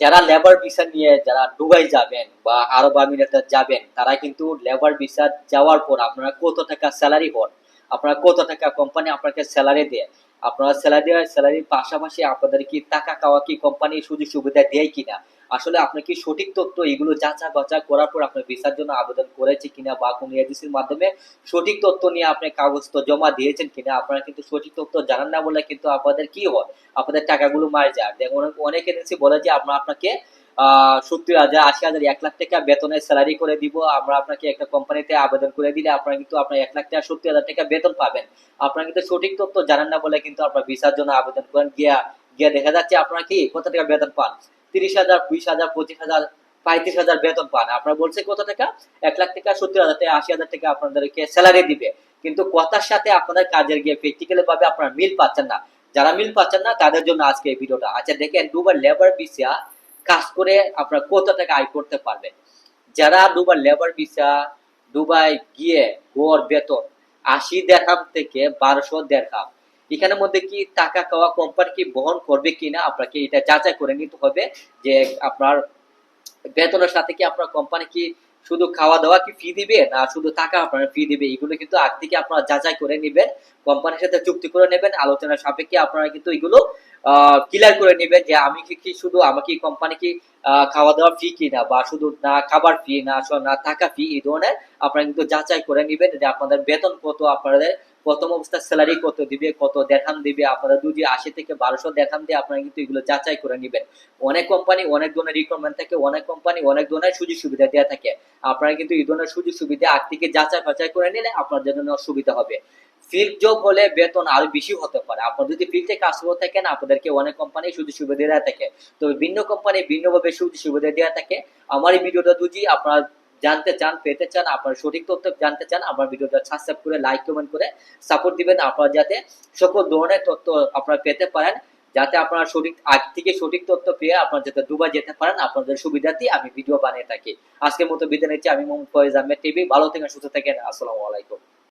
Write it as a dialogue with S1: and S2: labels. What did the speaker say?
S1: যারা labour visa নিয়ে যারা দুবাই যাবেন বা আরব আমিরাতে যাবেন, তারা কিন্তু লেবার ভিসা যাওয়ার পর আপনারা কত টাকা স্যালারি হন, আপনারা কত টাকা কোম্পানি আপনাকে স্যালারি দেয়, আপনারা স্যালারির পাশাপাশি আপনাদের কি টাকা খাওয়া কি কোম্পানি সুযোগ সুবিধা দেয় কিনা, আসলে আপনার কি সঠিক তথ্য এগুলো যাচাই বাছাই করার পর আপনার ভিসার জন্য আবেদন করেছে কিনা বা কোনো এজেন্সির মাধ্যমে সঠিক তথ্য নিয়ে আপনি কাগজ তো জমা দিয়েছেন কিনা, আপনারা কিন্তু সঠিক তথ্য জানান না বলে কিন্তু আপনাদের কি হয়, আপনাদের টাকাগুলো মার যায়। দেখুন অনেক এজেন্সি বলে যে আমরা আপনাকে 70,000 80,000 1 লাখ টাকা বেতনের স্যালারি করে দিব, আমরা আপনাকে একটা কোম্পানিতে আবেদন করে দিলে আপনারা কিন্তু আপনার 1 লাখ টাকা 70,000 টাকা বেতন পাবেন। আপনারা কিন্তু সঠিক তথ্য জানেন না বলে কিন্তু আপনার ভিসার জন্য আবেদন করেন, গিয়া গিয়া দেখা যাচ্ছে আপনারা কি কত টাকা বেতন পান, 30,000 20,000 25,000 35,000 বেতন পান। আপনারা বলছে কত টাকা, 1 লাখ টাকা 70,000 টাকা 80,000 টাকা আপনাদেরকে স্যালারি দিবে, কিন্তু কথার সাথে আপনাদের কাজের গিয়ে প্র্যাকটিক্যালি ভাবে আপনারা মিল পাচ্ছেন না। যারা মিল পাচ্ছেন না তাদের জন্য আজকে এই ভিডিওটা। আচ্ছা দেখেন, দুবার লেবার ভিসা কাজ করে আপনারা কত টাকা আয় করতে পারবেন। যারা দুবার লেবার ভিসা দুবাই গিয়ে গড় বেতন 80 দিরহাম থেকে 1200 দিরহাম, এখানের মধ্যে কি টাকা খাওয়া কোম্পানি কি বহন করবে কিনা আপনাকে এটা যাচাই করে নিতে হবে, যে আপনার বেতনের সাথে কি আপনার কোম্পানি কি শুধু খাওয়া দাওয়া কি ফি দিবে না শুধু টাকা আপনার ফি দিবে, এগুলো কিন্তু আগ থেকে আপনারা যাচাই করে নেবেন, কোম্পানির সাথে চুক্তি করে নেবেন, আলোচনার সাপেক্ষে আপনারা কিন্তু এগুলো ক্লিয়ার করে নেবেন যে আমি কি শুধু আমাকে কোম্পানি কি খাওয়া দাওয়া ফি কিনা বা শুধু না খাবার ফি না টাকা ফি, এই ধরনের আপনারা কিন্তু যাচাই করে নেবেন যে আপনাদের বেতন কত, আপনাদের প্রথম অবস্থার স্যালারি কত দিবে, কত দেড়হাম দিবে, আপনারা যদি 80 থেকে 1200 দেড়হাম দিয়ে আপনারা কিন্তু এগুলো যাচাই করে নেবেন। অনেক কোম্পানি অনেক ধরনের রিকোয়ারমেন্ট থাকে, অনেক কোম্পানি অনেক ধরনের সুযোগ সুবিধা দেওয়া থাকে, আপনারা কিন্তু এই ধরনের সুযোগ সুবিধা আগ থেকে যাচাই বাছাই করে নিলে আপনাদের জন্য সুবিধা হবে। ফিল্ড জব হলে বেতন আরো বেশি হতে পারে, আপনারা যদি ফিল্ডে কাজ করে থাকেন আপনাদেরকে অনেক কোম্পানি সুযোগ সুবিধা দেওয়া থাকে, তবে ভিন্ন কোম্পানি ভিন্নভাবে সুযোগ সুবিধা দেওয়া থাকে। আমার এই ভিডিওটা যদি আপনারা জানতে চান পেতে চান, আপনার সঠিক তথ্য জানতে চান, আমার ভিডিওটা সাবস্ক্রাইব করে লাইক কমেন্ট করে সাপোর্ট দিবেন, আপনারা যাতে সকল ধরনের তথ্য আপনারা পেতে পারেন, যাতে আপনারা সঠিক আগ থেকে সঠিক তথ্য পেয়ে আপনারা যাতে দুবাই যেতে পারেন, আপনাদের সুবিধার্থে আমি ভিডিও বানিয়ে থাকি। আজকের মতো বিদায় নিচ্ছি, আমি মোহাম্মদ ফয়েজ আহমেদ টিভি। ভালো থাকেন, সুস্থ থাকেন, আসসালামু আলাইকুম।